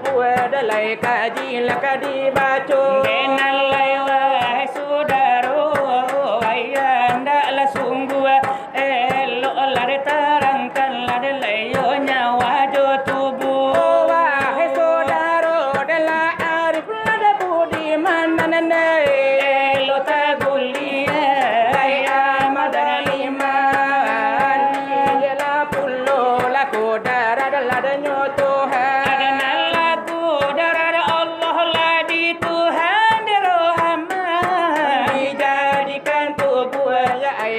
Dalai kaji lakadi baco Denalai wahai saudaro ayanda la sungguh elok lari terangkan lari layo nyawa jo tubuh wahai saudaro dala arif lada budi mananane elok taguli ayah madaliman yela pullo la kodara dala danyoto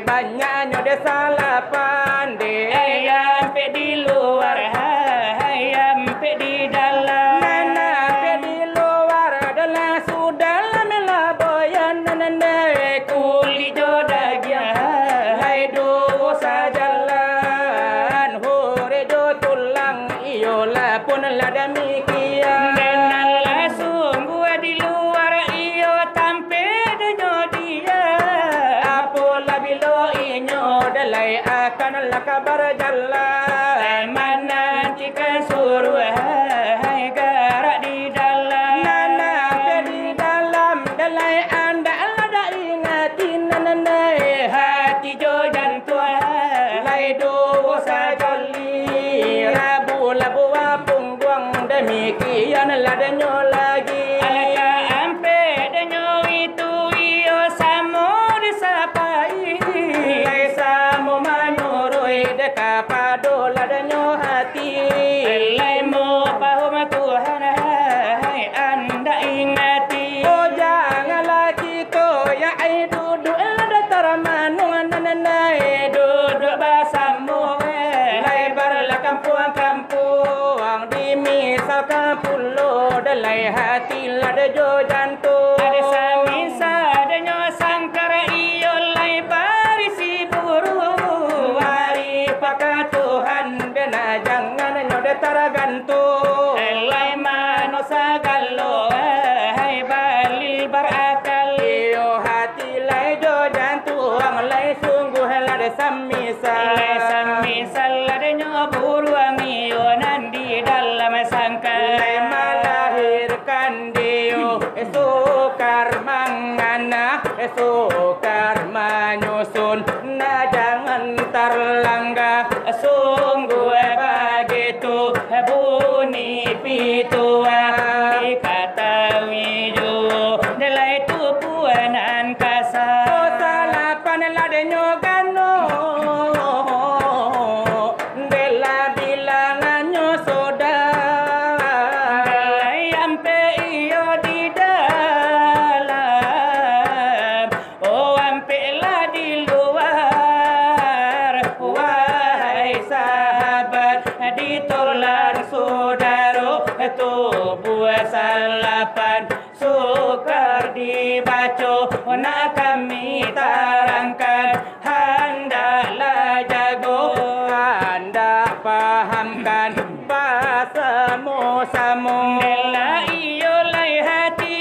banyaknya dia salah pandai ayam pe di luar ayam pe di dalam nana pe di luar adalah sudah lama boyan nana kuli jodagya hai dosa jalan hore jo tulang iyola pun lada mikian denala sungguh di luar iyo tampe denyo dia bilo inyo dalai akan lakabar jalan mana jika suruh hai garak di dalam nana di dalam dalai anda ada ingatin nana hati jo jantua lai dosa jali rabu labu apung buang demikian ladanyo lagi alaka ampe denyo itu iyo samo disapai samo manuroi deka padola danyo hati lai mo pahum Tuhan hai anda ingati oh janganlah kita ya ai duduk ada taramanung nanai duduk bersama lebar la kampung dimisalkan pulau dalai hati lada jo jantung ada samisa danyo sangkar iyo lai barisi buru hari pakai Tuhan dena jangan nyode taragantung lai manusia galo hai balil berakal iyo hati lai jo jantung lai sungguh lada samisal lai samisal danyo buru amiyo nandi dalam sangkar lai melahirkan dio sukar mangana sukar menyusun na jangan terlanggar sungguh begitu bunyi pitua dikataui jo delai tu puanan kasar salapan ladenyo gano bela bilangannya saudara ampe iyo di dalam oh ampe lah di luar wahai sahabat ditolan saudaro tu buat salapan sukar dibaco nak kami tarangkan hendaklah jago anda pahamkan bahasa-mu Nela iyo lai hati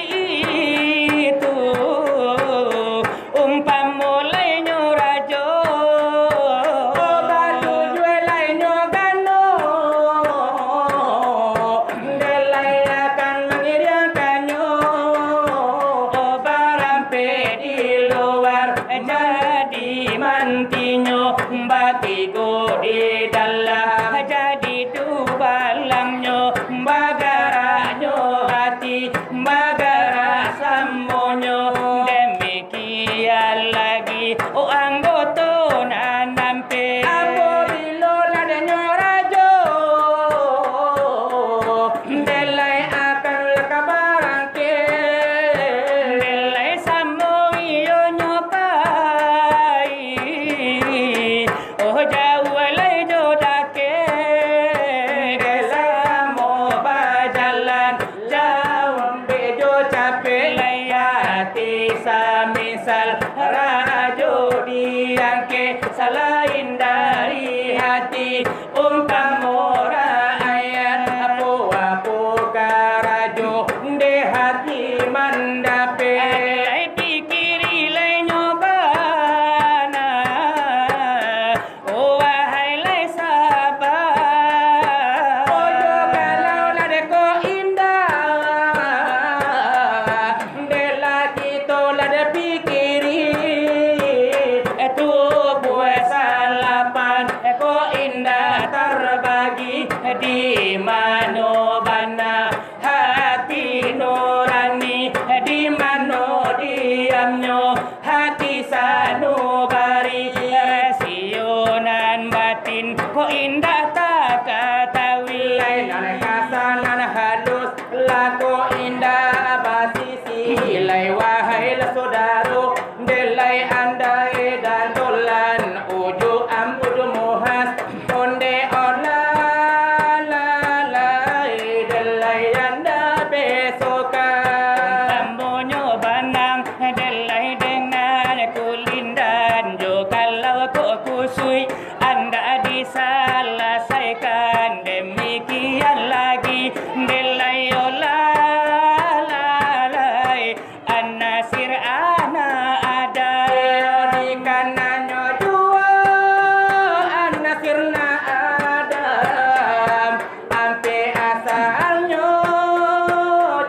itu umpamu lai nyorajo batu jual lainnya gano delai akan mengirimkannya barampe di luar jadi mantinyo batigo di dalam jadi dubalangnya bagaranyo hati bagara samonyo demikian lagi oh anggota nanampe apabila ladanya rajo delai akan lekabarangke nilai samo iyo nyopai oh jauh lai jodake samo bajalan jauh bejo capek layati samisal rajo diangke selain dari hati umpamora ayat apo karajo de hati mandape lai pikiri lai nyobana oh wahai lai sabar ojo kalau lade ko in di mano bana hati nurani, di mano diamnya hati sanubari. Sionan batin kok indah tak katawi, Nan kasanan halus laku indah basisi. Ilai wahai saudaro, delai andai dan tolan uju uju muhas onde ola la la delai anda besokan. tambonyo banang delai dengan kulindan jo kalau kok kusui anda diselesaikan demikian lagi delai ola lalai anasir ana ada Di kanannya dua anasirna Adam, ampe asalnya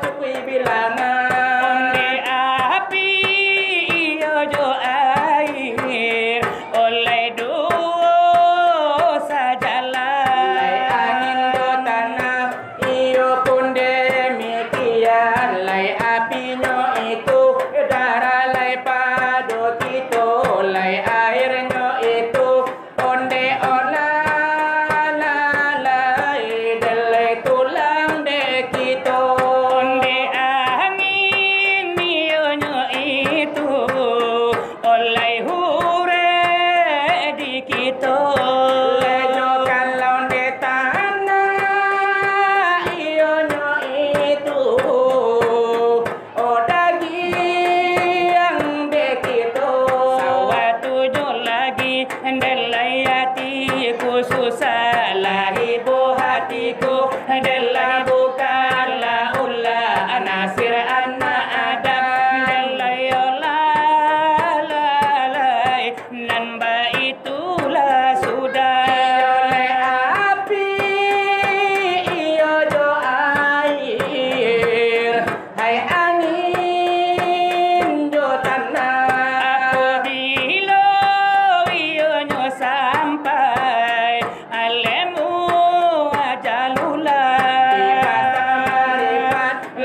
cukui bilangan. onde api iyo jo air oleh duo sajalah Lai angin do tanah iyo pun demikian. Lai apinya itu darah, lai pado kito, lai airnya itu onde ola la lai delai tulang de kito. onde angin ionya itu oleh hure di kita Lejo kalau de tanah ionya itu daging de kito. sawatu jo lagi delai hatiku susah lahi bu hatiku delai bukanlah ulah anasir anak Adam delai ola lalai nan itulah sudah Oleh api iyo jo air, hai angin jo tanah. apabila ionyo sampai alemu ajalullah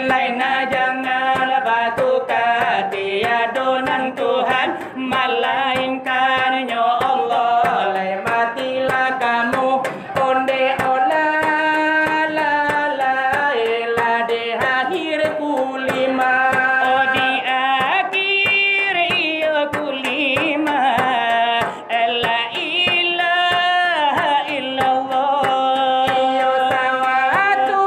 laina jangan batu katiadonan Tuhan melainkannya Allah Oleh matilah kamu onde ola la la de akhir kulima. oh di akhir iyo kulima la ilaha illallah Iyo sawatu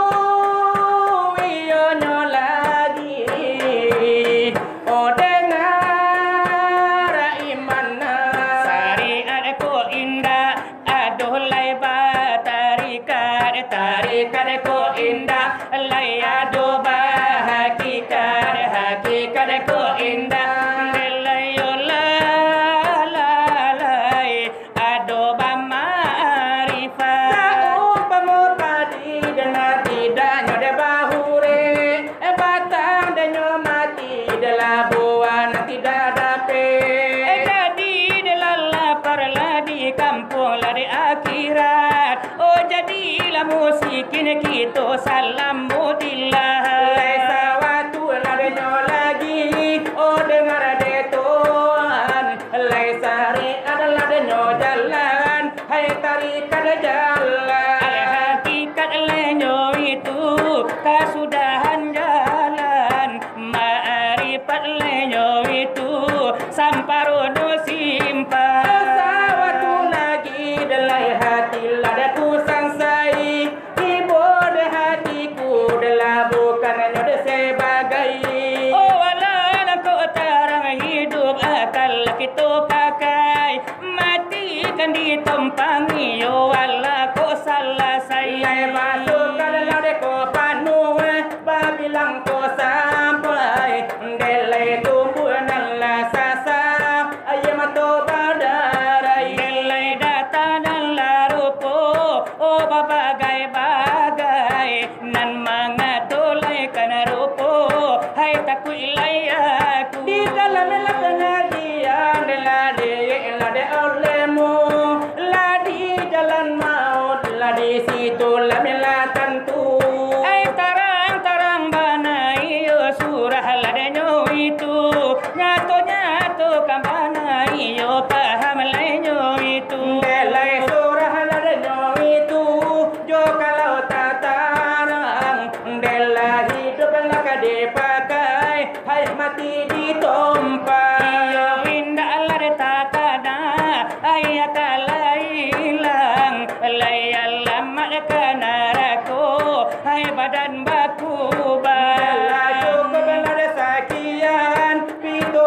iyo nyolagi dengar imana. Syariat ko indah adolai batarikat tarikat ko indah lai ado hakikat hakikat ko indah delai ola lalai ado marifat Saumpama padi dengar tidaknya de bahure, batang denyo mati de labuan tidak dapat. jadi dalam lapar lah di kampung lah di akhirat oh jadilah musikin kita salam mudillah Lai sawatu la denyo lagi, oh dengar de Tuhan. Lai sari adalah denyo jalan, hai tarikat jalan. hakikat lenyo itu kesudahan jalan ma'rifat lenyo itu samparono simpan Sawatu lagi delai hati lada tu sangsai, ibu de hatiku delah bukan hanya de sebagai. oh wala kau terang hidup akal kita pakai matikan ditumpangi oh wala kau salah Lai saya masukkan lade ko panu, babilang ko sampai, delai tumbuh nala sasa, ayam to badarai. delai data dan larupo oh bagai-bagai nan mangatulai kana rupo hai taku ilai aku Di dalam pengajian lade olehmu, ladi jalan maut, ladi situ lamil dipakai, hai mati ditumpah. Iyo indah lari takada, ayah kalah hilang, layar lama kenaraku, hai badan baku Cukup benar sekian, pintu